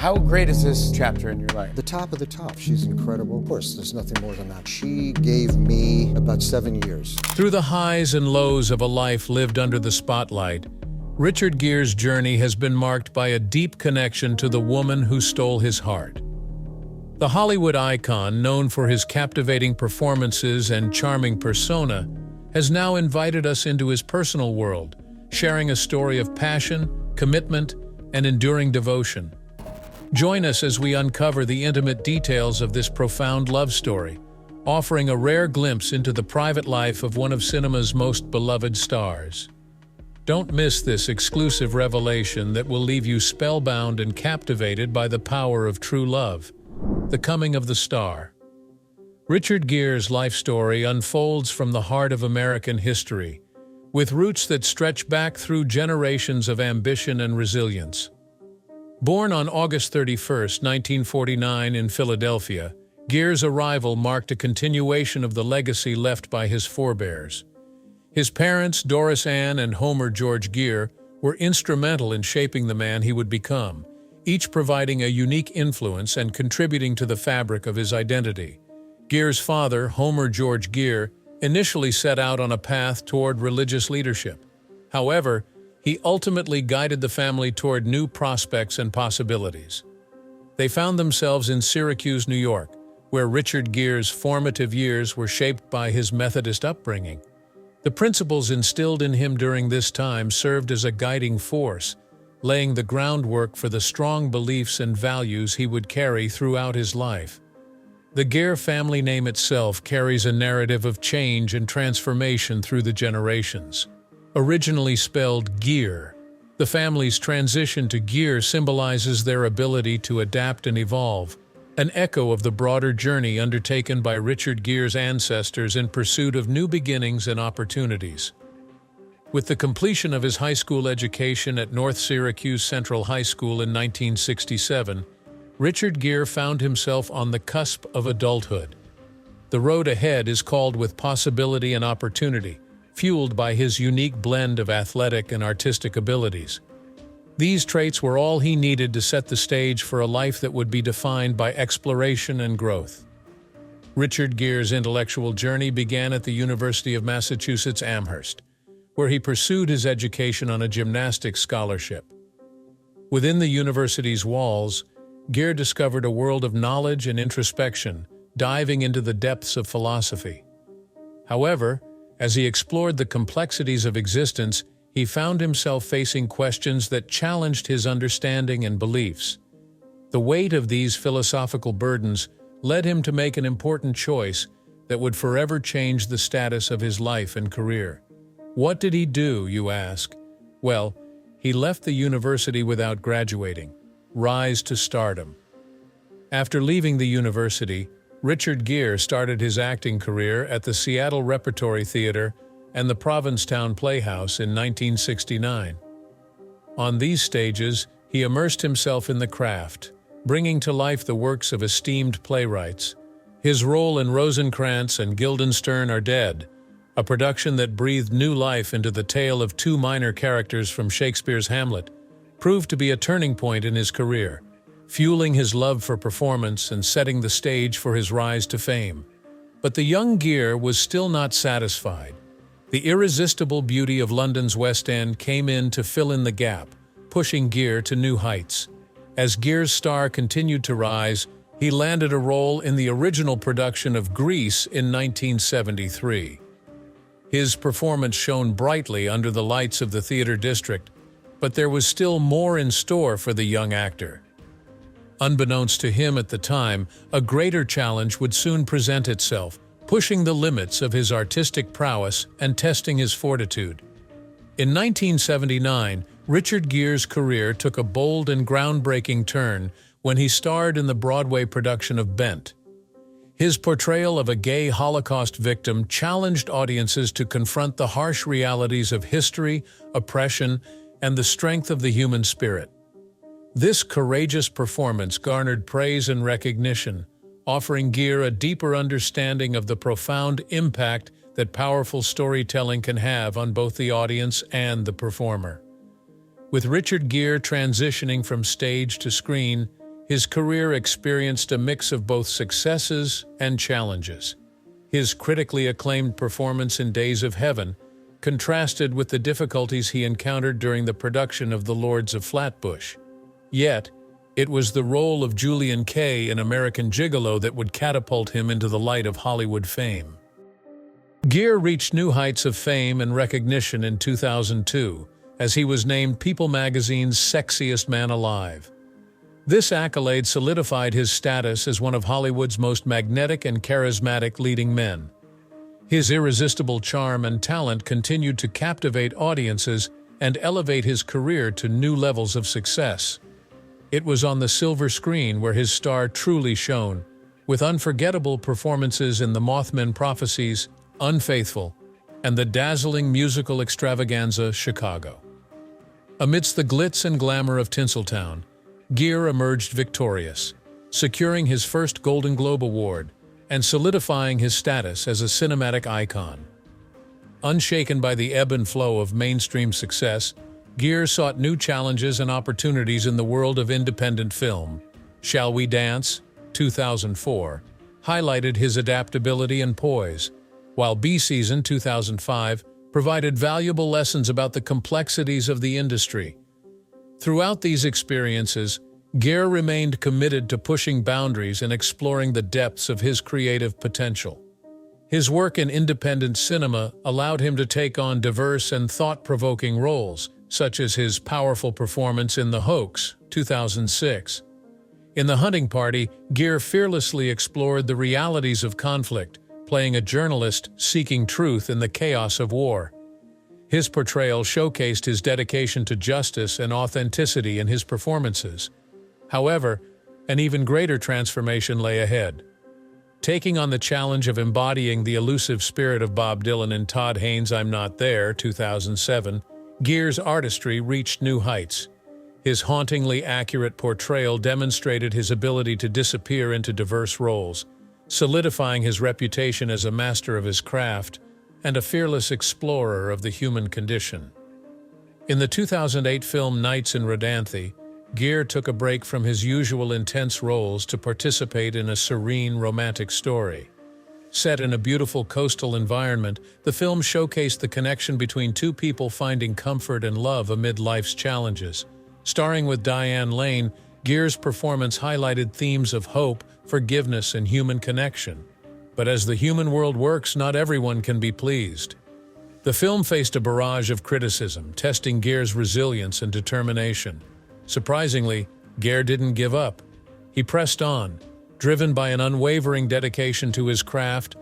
How great is this chapter in your life? The top of the top. She's incredible. Of course, there's nothing more than that. She gave me about 7 years. Through the highs and lows of a life lived under the spotlight, Richard Gere's journey has been marked by a deep connection to the woman who stole his heart. The Hollywood icon, known for his captivating performances and charming persona, has now invited us into his personal world, sharing a story of passion, commitment, and enduring devotion. Join us as we uncover the intimate details of this profound love story, offering a rare glimpse into the private life of one of cinema's most beloved stars. Don't miss this exclusive revelation that will leave you spellbound and captivated by the power of true love. The Coming of the Star. Richard Gere's life story unfolds from the heart of American history, with roots that stretch back through generations of ambition and resilience. Born on August 31, 1949 in Philadelphia, Gere's arrival marked a continuation of the legacy left by his forebears. His parents, Doris Ann and Homer George Gere, were instrumental in shaping the man he would become, each providing a unique influence and contributing to the fabric of his identity. Gere's father, Homer George Gere, initially set out on a path toward religious leadership. However, he ultimately guided the family toward new prospects and possibilities. They found themselves in Syracuse, New York, where Richard Gere's formative years were shaped by his Methodist upbringing. The principles instilled in him during this time served as a guiding force, laying the groundwork for the strong beliefs and values he would carry throughout his life. The Gere family name itself carries a narrative of change and transformation through the generations. Originally spelled Gere, the family's transition to Gere symbolizes their ability to adapt and evolve, an echo of the broader journey undertaken by Richard Gere's ancestors in pursuit of new beginnings and opportunities. With the completion of his high school education at North Syracuse Central High School in 1967, Richard Gere found himself on the cusp of adulthood. The road ahead is called with possibility and opportunity, fueled by his unique blend of athletic and artistic abilities. These traits were all he needed to set the stage for a life that would be defined by exploration and growth. Richard Gere's intellectual journey began at the University of Massachusetts Amherst, where he pursued his education on a gymnastics scholarship. Within the university's walls, Gere discovered a world of knowledge and introspection, diving into the depths of philosophy. However, as he explored the complexities of existence, he found himself facing questions that challenged his understanding and beliefs. The weight of these philosophical burdens led him to make an important choice that would forever change the status of his life and career. What did he do, you ask? Well, he left the university without graduating. Rise to stardom. After leaving the university, Richard Gere started his acting career at the Seattle Repertory Theater and the Provincetown Playhouse in 1969. On these stages, he immersed himself in the craft, bringing to life the works of esteemed playwrights. His role in Rosencrantz and Guildenstern Are Dead, a production that breathed new life into the tale of two minor characters from Shakespeare's Hamlet, proved to be a turning point in his career, fueling his love for performance and setting the stage for his rise to fame. But the young Gere was still not satisfied. The irresistible beauty of London's West End came in to fill in the gap, pushing Gere to new heights. As Gere's star continued to rise, he landed a role in the original production of Grease in 1973. His performance shone brightly under the lights of the theater district, but there was still more in store for the young actor. Unbeknownst to him at the time, a greater challenge would soon present itself, pushing the limits of his artistic prowess and testing his fortitude. In 1979, Richard Gere's career took a bold and groundbreaking turn when he starred in the Broadway production of Bent. His portrayal of a gay Holocaust victim challenged audiences to confront the harsh realities of history, oppression, and the strength of the human spirit. This courageous performance garnered praise and recognition, offering Gere a deeper understanding of the profound impact that powerful storytelling can have on both the audience and the performer. With Richard Gere transitioning from stage to screen, his career experienced a mix of both successes and challenges. His critically acclaimed performance in Days of Heaven contrasted with the difficulties he encountered during the production of The Lords of Flatbush. Yet, it was the role of Julian Kay in American Gigolo that would catapult him into the light of Hollywood fame. Gere reached new heights of fame and recognition in 2002, as he was named People magazine's Sexiest Man Alive. This accolade solidified his status as one of Hollywood's most magnetic and charismatic leading men. His irresistible charm and talent continued to captivate audiences and elevate his career to new levels of success. It was on the silver screen where his star truly shone, with unforgettable performances in The Mothman Prophecies, Unfaithful, and the dazzling musical extravaganza Chicago. Amidst the glitz and glamour of Tinseltown, Gere emerged victorious, securing his first Golden Globe Award and solidifying his status as a cinematic icon. Unshaken by the ebb and flow of mainstream success, Gere sought new challenges and opportunities in the world of independent film. Shall We Dance? 2004 highlighted his adaptability and poise, while B-Season 2005 provided valuable lessons about the complexities of the industry. Throughout these experiences, Gere remained committed to pushing boundaries and exploring the depths of his creative potential. His work in independent cinema allowed him to take on diverse and thought-provoking roles, such as his powerful performance in The Hoax, 2006. In The Hunting Party, Gere fearlessly explored the realities of conflict, playing a journalist seeking truth in the chaos of war. His portrayal showcased his dedication to justice and authenticity in his performances. However, an even greater transformation lay ahead. Taking on the challenge of embodying the elusive spirit of Bob Dylan in Todd Haynes' I'm Not There, 2007, Gere's artistry reached new heights. His hauntingly accurate portrayal demonstrated his ability to disappear into diverse roles, solidifying his reputation as a master of his craft and a fearless explorer of the human condition. In the 2008 film Nights in Rodanthe, Gere took a break from his usual intense roles to participate in a serene, romantic story. Set in a beautiful coastal environment, the film showcased the connection between two people finding comfort and love amid life's challenges. Starring with Diane Lane, Gere's performance highlighted themes of hope, forgiveness, and human connection. But as the human world works, not everyone can be pleased. The film faced a barrage of criticism, testing Gere's resilience and determination. Surprisingly, Gere didn't give up. He pressed on, driven by an unwavering dedication to his craft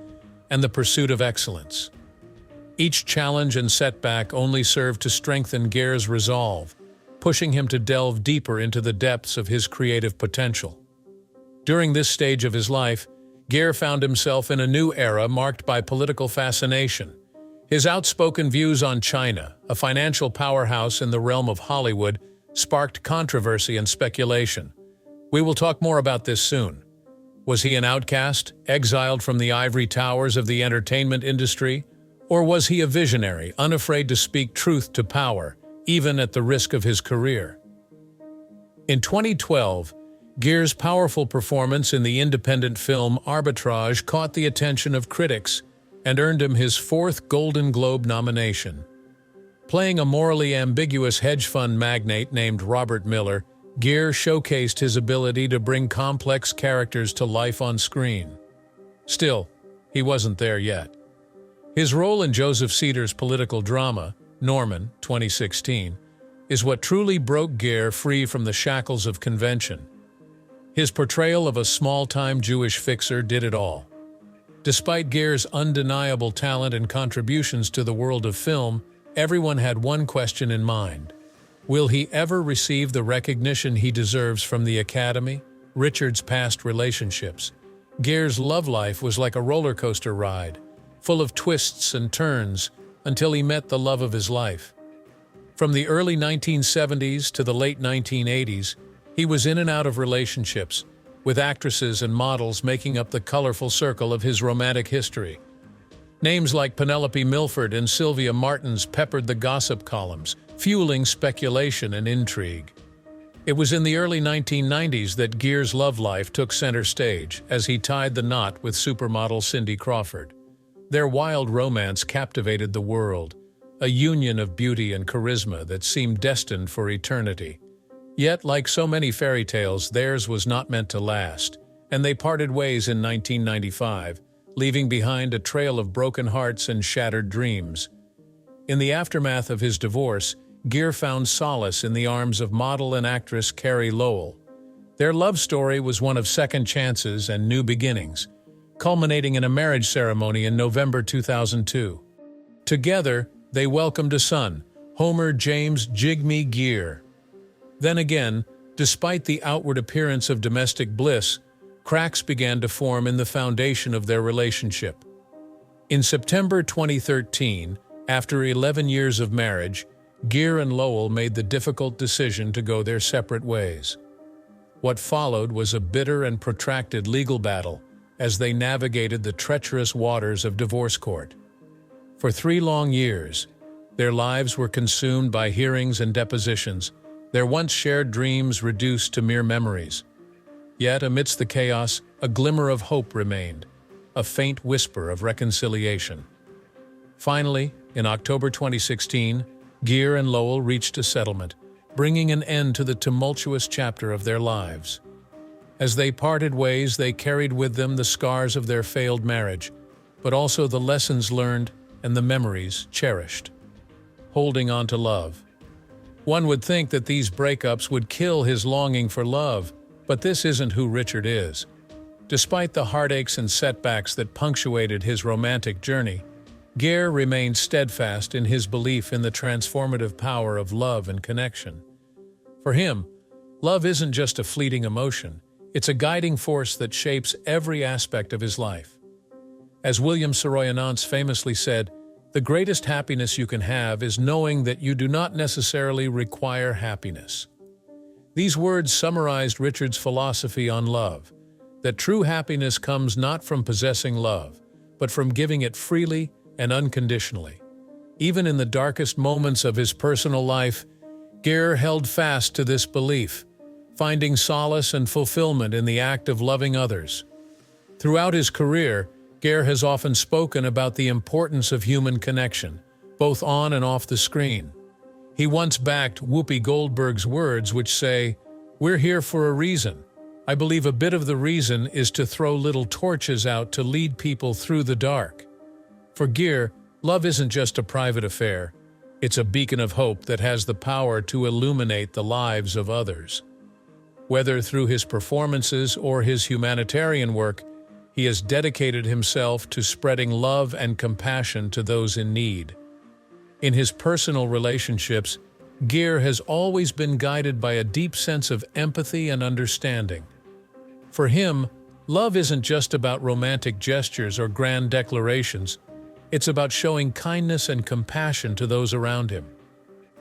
and the pursuit of excellence. Each challenge and setback only served to strengthen Gere's resolve, pushing him to delve deeper into the depths of his creative potential. During this stage of his life, Gere found himself in a new era marked by political fascination. His outspoken views on China, a financial powerhouse in the realm of Hollywood, sparked controversy and speculation. We will talk more about this soon. Was he an outcast, exiled from the ivory towers of the entertainment industry? Or was he a visionary, unafraid to speak truth to power, even at the risk of his career? In 2012, Gere's powerful performance in the independent film Arbitrage caught the attention of critics and earned him his fourth Golden Globe nomination. Playing a morally ambiguous hedge fund magnate named Robert Miller, Gere showcased his ability to bring complex characters to life on screen. Still, he wasn't there yet. His role in Joseph Ceder's political drama, Norman, 2016, is what truly broke Gere free from the shackles of convention. His portrayal of a small-time Jewish fixer did it all. Despite Gere's undeniable talent and contributions to the world of film, everyone had one question in mind. Will he ever receive the recognition he deserves from the Academy? Richard's past relationships. Gere's love life was like a roller coaster ride, full of twists and turns, until he met the love of his life. From the early 1970s to the late 1980s, he was in and out of relationships, with actresses and models making up the colorful circle of his romantic history. Names like Penelope Milford and Sylvia Martins peppered the gossip columns, fueling speculation and intrigue. It was in the early 1990s that Gere's love life took center stage as he tied the knot with supermodel Cindy Crawford. Their wild romance captivated the world, a union of beauty and charisma that seemed destined for eternity. Yet, like so many fairy tales, theirs was not meant to last, and they parted ways in 1995, leaving behind a trail of broken hearts and shattered dreams. In the aftermath of his divorce, Gere found solace in the arms of model and actress Carrie Lowell. Their love story was one of second chances and new beginnings, culminating in a marriage ceremony in November 2002. Together, they welcomed a son, Homer James "Jigme" Gere. Then again, despite the outward appearance of domestic bliss, cracks began to form in the foundation of their relationship. In September 2013, after 11 years of marriage, Gere and Lowell made the difficult decision to go their separate ways. What followed was a bitter and protracted legal battle as they navigated the treacherous waters of divorce court. For 3 long years, their lives were consumed by hearings and depositions, their once shared dreams reduced to mere memories. Yet, amidst the chaos, a glimmer of hope remained, a faint whisper of reconciliation. Finally, in October 2016, Gere and Lowell reached a settlement, bringing an end to the tumultuous chapter of their lives. As they parted ways, they carried with them the scars of their failed marriage, but also the lessons learned and the memories cherished. Holding on to love. One would think that these breakups would kill his longing for love, but this isn't who Richard is. Despite the heartaches and setbacks that punctuated his romantic journey, Gere remained steadfast in his belief in the transformative power of love and connection. For him, love isn't just a fleeting emotion, it's a guiding force that shapes every aspect of his life. As William Soroyanants famously said, "The greatest happiness you can have is knowing that you do not necessarily require happiness." These words summarized Richard's philosophy on love, that true happiness comes not from possessing love, but from giving it freely and unconditionally. Even in the darkest moments of his personal life, Gere held fast to this belief, finding solace and fulfillment in the act of loving others. Throughout his career, Gere has often spoken about the importance of human connection, both on and off the screen. He once backed Whoopi Goldberg's words which say, "We're here for a reason. I believe a bit of the reason is to throw little torches out to lead people through the dark." For Gere, love isn't just a private affair. It's a beacon of hope that has the power to illuminate the lives of others. Whether through his performances or his humanitarian work, he has dedicated himself to spreading love and compassion to those in need. In his personal relationships, Gere has always been guided by a deep sense of empathy and understanding. For him, love isn't just about romantic gestures or grand declarations. It's about showing kindness and compassion to those around him.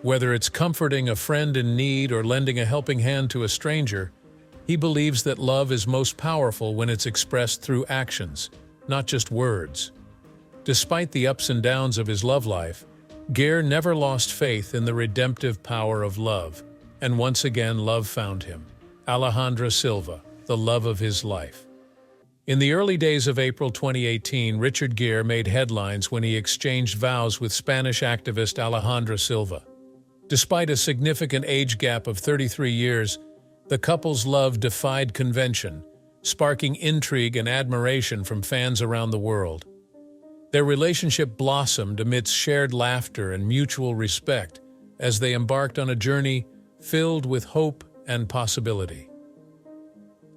Whether it's comforting a friend in need or lending a helping hand to a stranger, he believes that love is most powerful when it's expressed through actions, not just words. Despite the ups and downs of his love life, Gere never lost faith in the redemptive power of love, and once again love found him. Alejandra Silva, the love of his life. In the early days of April 2018, Richard Gere made headlines when he exchanged vows with Spanish activist Alejandra Silva. Despite a significant age gap of 33 years, the couple's love defied convention, sparking intrigue and admiration from fans around the world. Their relationship blossomed amidst shared laughter and mutual respect as they embarked on a journey filled with hope and possibility.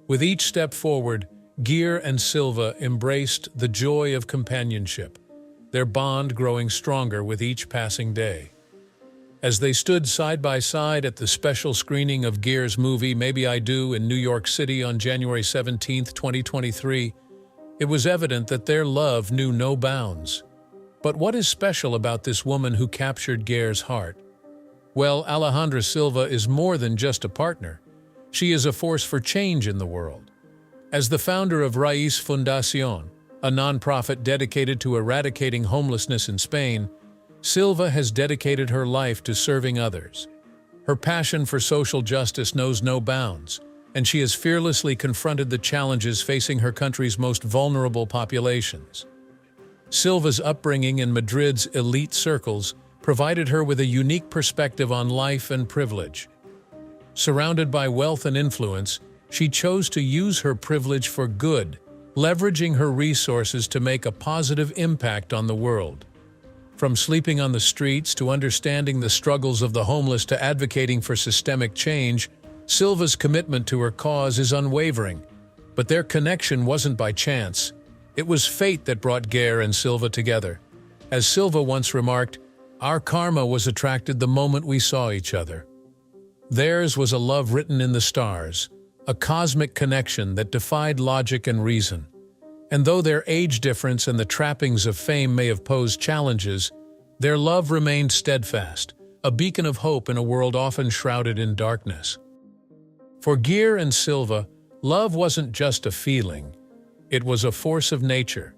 With each step forward, Gere and Silva embraced the joy of companionship, their bond growing stronger with each passing day. As they stood side by side at the special screening of Gere's movie Maybe I Do in New York City on January 17, 2023, it was evident that their love knew no bounds. But what is special about this woman who captured Gere's heart? Well, Alejandra Silva is more than just a partner. She is a force for change in the world. As the founder of Raíz Fundación, a nonprofit dedicated to eradicating homelessness in Spain, Silva has dedicated her life to serving others. Her passion for social justice knows no bounds, and she has fearlessly confronted the challenges facing her country's most vulnerable populations. Silva's upbringing in Madrid's elite circles provided her with a unique perspective on life and privilege. Surrounded by wealth and influence, she chose to use her privilege for good, leveraging her resources to make a positive impact on the world. From sleeping on the streets to understanding the struggles of the homeless to advocating for systemic change, Silva's commitment to her cause is unwavering. But their connection wasn't by chance. It was fate that brought Gere and Silva together. As Silva once remarked, "Our karma was attracted the moment we saw each other." Theirs was a love written in the stars, a cosmic connection that defied logic and reason. And though their age difference and the trappings of fame may have posed challenges, their love remained steadfast, a beacon of hope in a world often shrouded in darkness. For Gere and Silva, love wasn't just a feeling, it was a force of nature,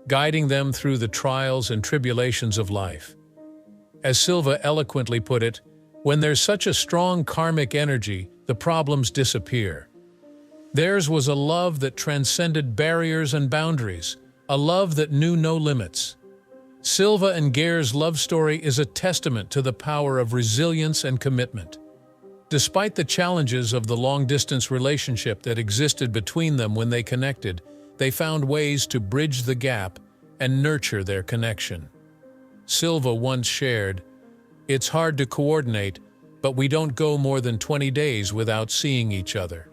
guiding them through the trials and tribulations of life. As Silva eloquently put it, "When there's such a strong karmic energy, the problems disappear." Theirs was a love that transcended barriers and boundaries, a love that knew no limits. Silva and Gere's love story is a testament to the power of resilience and commitment. Despite the challenges of the long-distance relationship that existed between them when they connected, they found ways to bridge the gap and nurture their connection. Silva once shared, "It's hard to coordinate, but we don't go more than 20 days without seeing each other."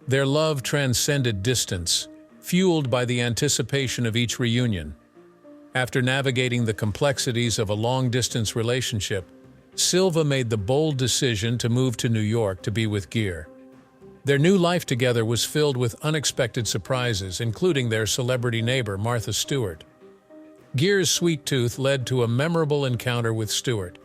Their love transcended distance, fueled by the anticipation of each reunion. After navigating the complexities of a long-distance relationship, Silva made the bold decision to move to New York to be with Gere. Their new life together was filled with unexpected surprises, including their celebrity neighbor, Martha Stewart. Gere's sweet tooth led to a memorable encounter with Stewart,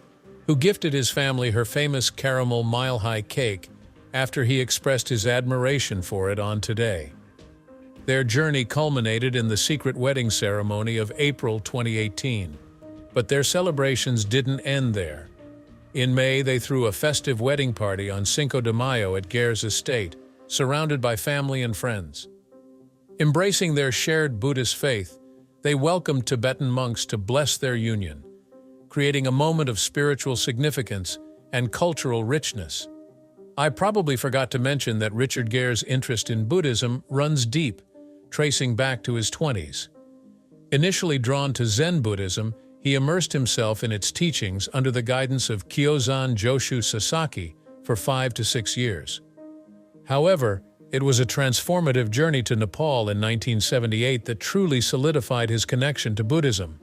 who gifted his family her famous caramel mile-high cake after he expressed his admiration for it on Today. Their journey culminated in the secret wedding ceremony of April 2018. But their celebrations didn't end there. In May, they threw a festive wedding party on Cinco de Mayo at Gere's estate, surrounded by family and friends. Embracing their shared Buddhist faith, they welcomed Tibetan monks to bless their union, creating a moment of spiritual significance and cultural richness. I probably forgot to mention that Richard Gere's interest in Buddhism runs deep, tracing back to his 20s. Initially drawn to Zen Buddhism, he immersed himself in its teachings under the guidance of Kyozan Joshu Sasaki for 5 to 6 years. However, it was a transformative journey to Nepal in 1978 that truly solidified his connection to Buddhism.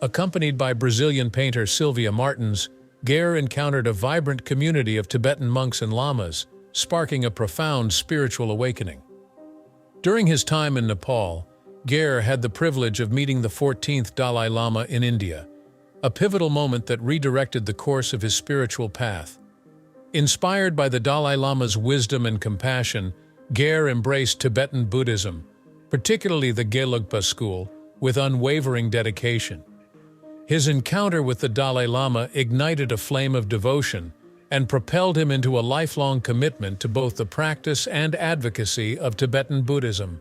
Accompanied by Brazilian painter Sylvia Martins, Gere encountered a vibrant community of Tibetan monks and lamas, sparking a profound spiritual awakening. During his time in Nepal, Gere had the privilege of meeting the 14th Dalai Lama in India, a pivotal moment that redirected the course of his spiritual path. Inspired by the Dalai Lama's wisdom and compassion, Gere embraced Tibetan Buddhism, particularly the Gelugpa school, with unwavering dedication. His encounter with the Dalai Lama ignited a flame of devotion and propelled him into a lifelong commitment to both the practice and advocacy of Tibetan Buddhism.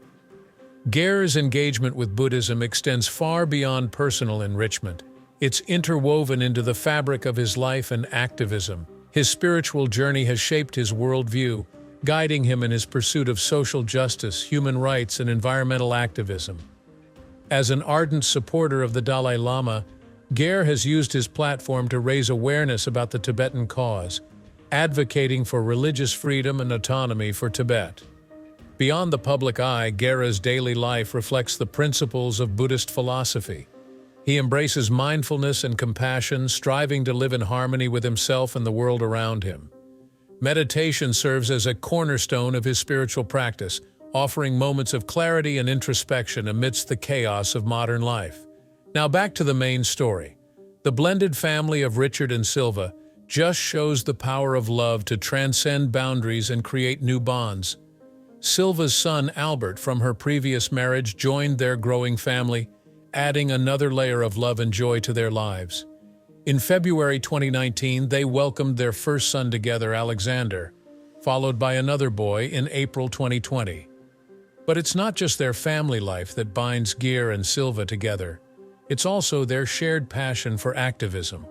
Gere's engagement with Buddhism extends far beyond personal enrichment. It's interwoven into the fabric of his life and activism. His spiritual journey has shaped his worldview, guiding him in his pursuit of social justice, human rights, and environmental activism. As an ardent supporter of the Dalai Lama, Gere has used his platform to raise awareness about the Tibetan cause, advocating for religious freedom and autonomy for Tibet. Beyond the public eye, Gere's daily life reflects the principles of Buddhist philosophy. He embraces mindfulness and compassion, striving to live in harmony with himself and the world around him. Meditation serves as a cornerstone of his spiritual practice, offering moments of clarity and introspection amidst the chaos of modern life. Now back to the main story. The blended family of Richard and Silva just shows the power of love to transcend boundaries and create new bonds. Silva's son Albert from her previous marriage joined their growing family, adding another layer of love and joy to their lives. In February 2019, they welcomed their first son together, Alexander, followed by another boy in April 2020. But it's not just their family life that binds Gere and Silva together. It's also their shared passion for activism.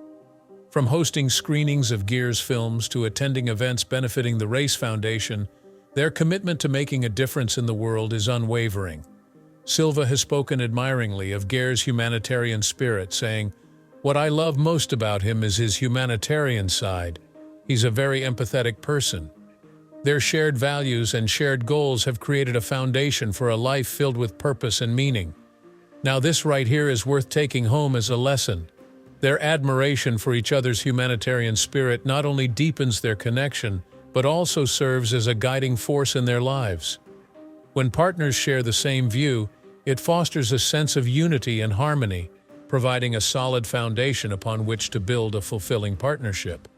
From hosting screenings of Gere's films to attending events benefiting the Race Foundation, their commitment to making a difference in the world is unwavering. Silva has spoken admiringly of Gere's humanitarian spirit, saying, "What I love most about him is his humanitarian side. He's a very empathetic person." Their shared values and shared goals have created a foundation for a life filled with purpose and meaning. Now this right here is worth taking home as a lesson. Their admiration for each other's humanitarian spirit not only deepens their connection, but also serves as a guiding force in their lives. When partners share the same view, it fosters a sense of unity and harmony, providing a solid foundation upon which to build a fulfilling partnership.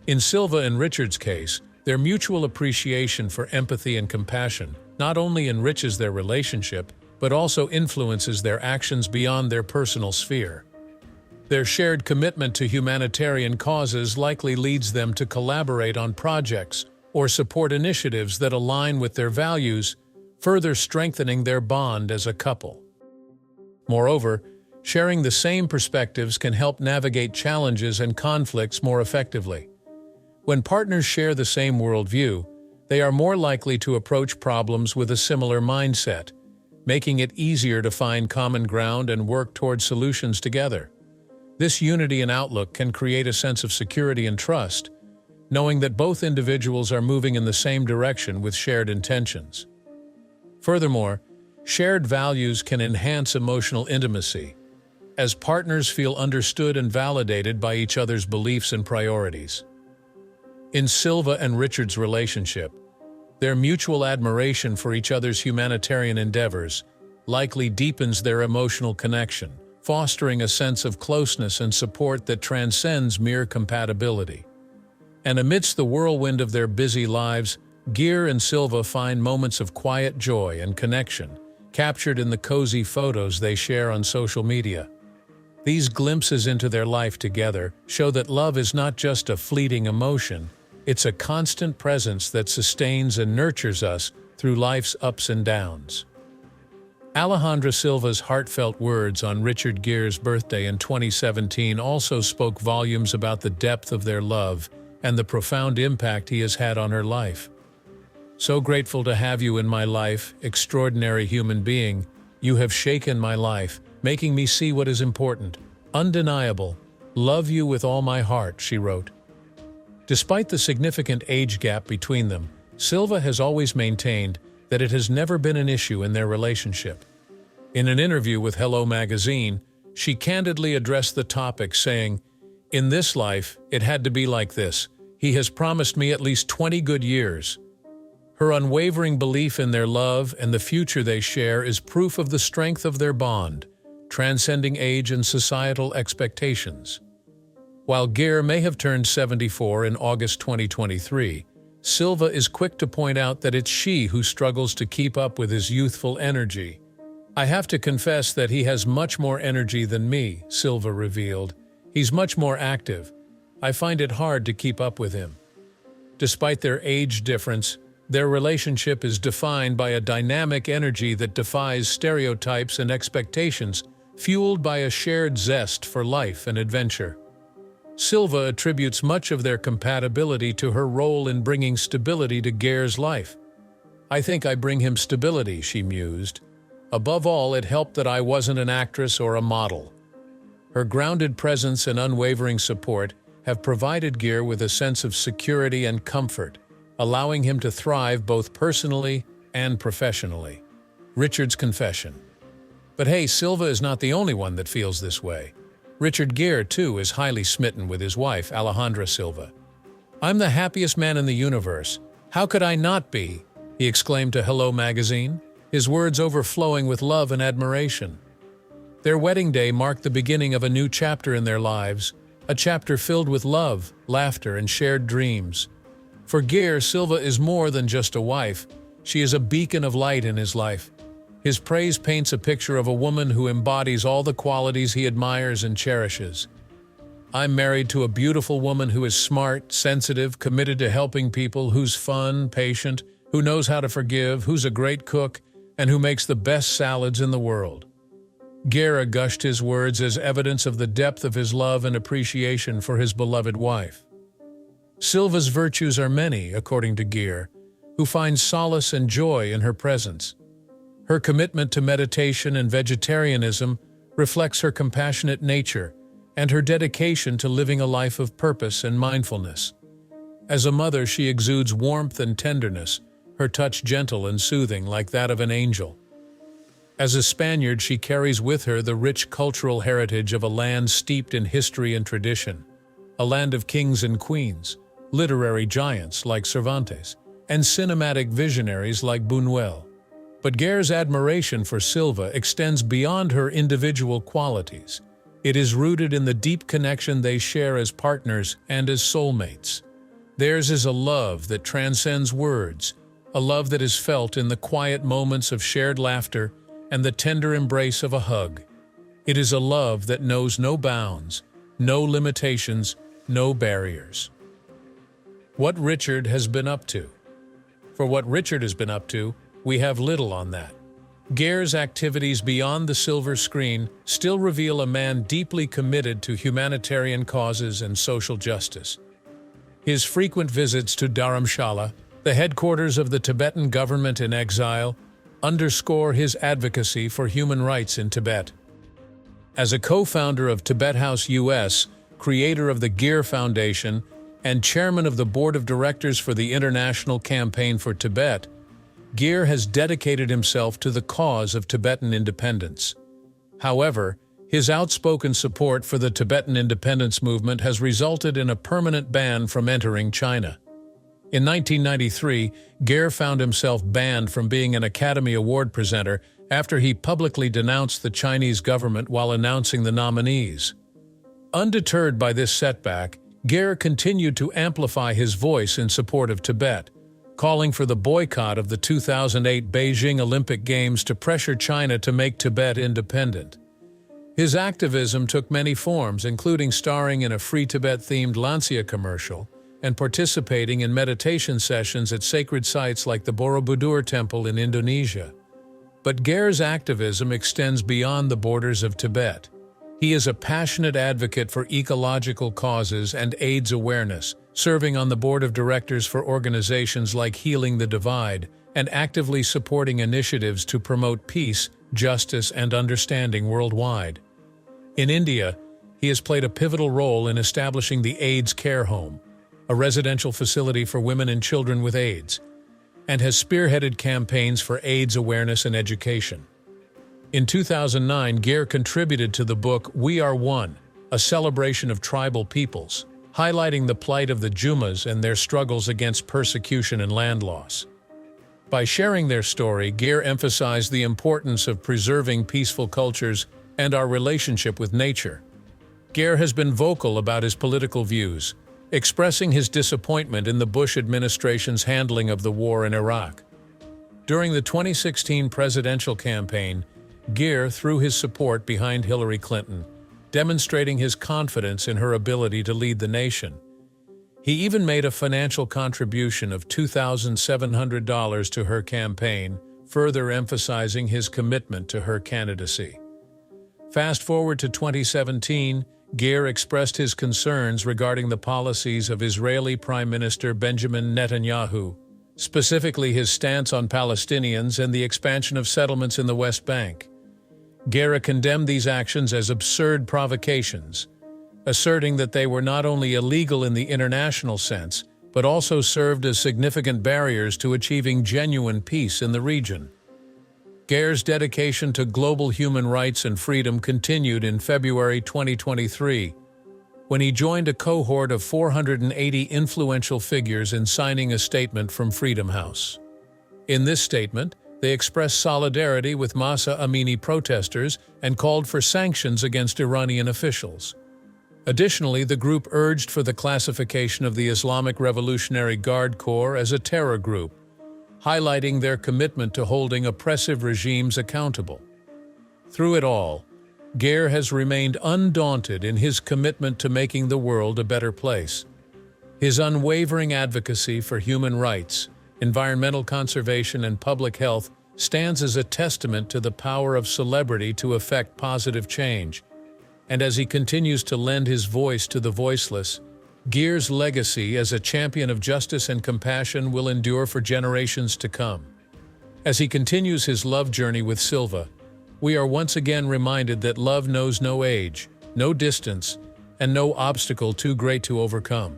In Silva and Richard's case, their mutual appreciation for empathy and compassion not only enriches their relationship, but also influences their actions beyond their personal sphere. Their shared commitment to humanitarian causes likely leads them to collaborate on projects or support initiatives that align with their values, further strengthening their bond as a couple. Moreover, sharing the same perspectives can help navigate challenges and conflicts more effectively. When partners share the same worldview, they are more likely to approach problems with a similar mindset, making it easier to find common ground and work towards solutions together. This unity and outlook can create a sense of security and trust, knowing that both individuals are moving in the same direction with shared intentions. Furthermore, shared values can enhance emotional intimacy, as partners feel understood and validated by each other's beliefs and priorities. In Silva and Richard's relationship, their mutual admiration for each other's humanitarian endeavors likely deepens their emotional connection, fostering a sense of closeness and support that transcends mere compatibility. And amidst the whirlwind of their busy lives, Gere and Silva find moments of quiet joy and connection, captured in the cozy photos they share on social media. These glimpses into their life together show that love is not just a fleeting emotion, it's a constant presence that sustains and nurtures us through life's ups and downs. Alejandra Silva's heartfelt words on Richard Gere's birthday in 2017 also spoke volumes about the depth of their love and the profound impact he has had on her life. "So grateful to have you in my life, extraordinary human being. You have shaken my life, making me see what is important. Undeniable. Love you with all my heart," she wrote. Despite the significant age gap between them, Silva has always maintained that it has never been an issue in their relationship. In an interview with Hello magazine, she candidly addressed the topic, saying, "In this life, it had to be like this. He has promised me at least 20 good years." Her unwavering belief in their love and the future they share is proof of the strength of their bond, transcending age and societal expectations. While Gere may have turned 74 in August 2023, Silva is quick to point out that it's she who struggles to keep up with his youthful energy. "I have to confess that he has much more energy than me," Silva revealed. "He's much more active. I find it hard to keep up with him." Despite their age difference, their relationship is defined by a dynamic energy that defies stereotypes and expectations, fueled by a shared zest for life and adventure. Silva attributes much of their compatibility to her role in bringing stability to Gere's life. "I think I bring him stability," she mused. "Above all, it helped that I wasn't an actress or a model." Her grounded presence and unwavering support have provided Gere with a sense of security and comfort, allowing him to thrive both personally and professionally. Richard's confession. But hey, Silva is not the only one that feels this way. Richard Gere, too, is highly smitten with his wife, Alejandra Silva. "I'm the happiest man in the universe. How could I not be?" he exclaimed to Hello magazine, his words overflowing with love and admiration. Their wedding day marked the beginning of a new chapter in their lives, a chapter filled with love, laughter, and shared dreams. For Gere, Silva is more than just a wife. She is a beacon of light in his life. His praise paints a picture of a woman who embodies all the qualities he admires and cherishes. I'm married to a beautiful woman who is smart, sensitive, committed to helping people, who's fun, patient, who knows how to forgive, who's a great cook, and who makes the best salads in the world." Gere gushed his words as evidence of the depth of his love and appreciation for his beloved wife. Silva's virtues are many, according to Gere, who finds solace and joy in her presence. Her commitment to meditation and vegetarianism reflects her compassionate nature and her dedication to living a life of purpose and mindfulness. As a mother, she exudes warmth and tenderness, her touch gentle and soothing like that of an angel. As a Spaniard, she carries with her the rich cultural heritage of a land steeped in history and tradition, a land of kings and queens, literary giants like Cervantes, and cinematic visionaries like Buñuel. But Gere's admiration for Silva extends beyond her individual qualities. It is rooted in the deep connection they share as partners and as soulmates. Theirs is a love that transcends words, a love that is felt in the quiet moments of shared laughter and the tender embrace of a hug. It is a love that knows no bounds, no limitations, no barriers. What Richard has been up to. For what Richard has been up to, we have little on that. Gere's activities beyond the silver screen still reveal a man deeply committed to humanitarian causes and social justice. His frequent visits to Dharamshala, the headquarters of the Tibetan government in exile, underscore his advocacy for human rights in Tibet. As a co-founder of Tibet House US, creator of the Gere Foundation, and chairman of the board of directors for the International Campaign for Tibet, Gere has dedicated himself to the cause of Tibetan independence. However, his outspoken support for the Tibetan independence movement has resulted in a permanent ban from entering China. In 1993, Gere found himself banned from being an Academy Award presenter after he publicly denounced the Chinese government while announcing the nominees. Undeterred by this setback, Gere continued to amplify his voice in support of Tibet, calling for the boycott of the 2008 Beijing Olympic Games to pressure China to make Tibet independent. His activism took many forms, including starring in a Free Tibet-themed Lancia commercial and participating in meditation sessions at sacred sites like the Borobudur Temple in Indonesia. But Gere's activism extends beyond the borders of Tibet. He is a passionate advocate for ecological causes and AIDS awareness, serving on the board of directors for organizations like Healing the Divide and actively supporting initiatives to promote peace, justice, and understanding worldwide. In India, he has played a pivotal role in establishing the AIDS Care Home, a residential facility for women and children with AIDS, and has spearheaded campaigns for AIDS awareness and education. In 2009, Gere contributed to the book We Are One, a celebration of tribal peoples, highlighting the plight of the Jumas and their struggles against persecution and land loss. By sharing their story, Gere emphasized the importance of preserving peaceful cultures and our relationship with nature. Gere has been vocal about his political views, expressing his disappointment in the Bush administration's handling of the war in Iraq. During the 2016 presidential campaign, Gere threw his support behind Hillary Clinton, demonstrating his confidence in her ability to lead the nation. He even made a financial contribution of $2,700 to her campaign, further emphasizing his commitment to her candidacy. Fast forward to 2017, Gere expressed his concerns regarding the policies of Israeli Prime Minister Benjamin Netanyahu, specifically his stance on Palestinians and the expansion of settlements in the West Bank. Gere condemned these actions as absurd provocations, asserting that they were not only illegal in the international sense, but also served as significant barriers to achieving genuine peace in the region. Gere's dedication to global human rights and freedom continued in February 2023, when he joined a cohort of 480 influential figures in signing a statement from Freedom House. In this statement, they expressed solidarity with Mahsa Amini protesters and called for sanctions against Iranian officials. Additionally, the group urged for the classification of the Islamic Revolutionary Guard Corps as a terror group, highlighting their commitment to holding oppressive regimes accountable. Through it all, Gere has remained undaunted in his commitment to making the world a better place. His unwavering advocacy for human rights, environmental conservation, and public health stands as a testament to the power of celebrity to effect positive change. And as he continues to lend his voice to the voiceless, Gere's legacy as a champion of justice and compassion will endure for generations to come. As he continues his love journey with Silva, we are once again reminded that love knows no age, no distance, and no obstacle too great to overcome.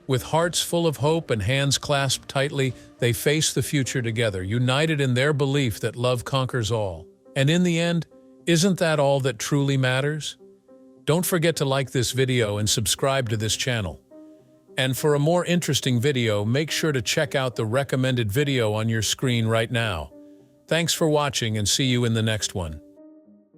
With hearts full of hope and hands clasped tightly, they face the future together, united in their belief that love conquers all. And in the end, isn't that all that truly matters? Don't forget to like this video and subscribe to this channel. And for a more interesting video, make sure to check out the recommended video on your screen right now. Thanks for watching and see you in the next one.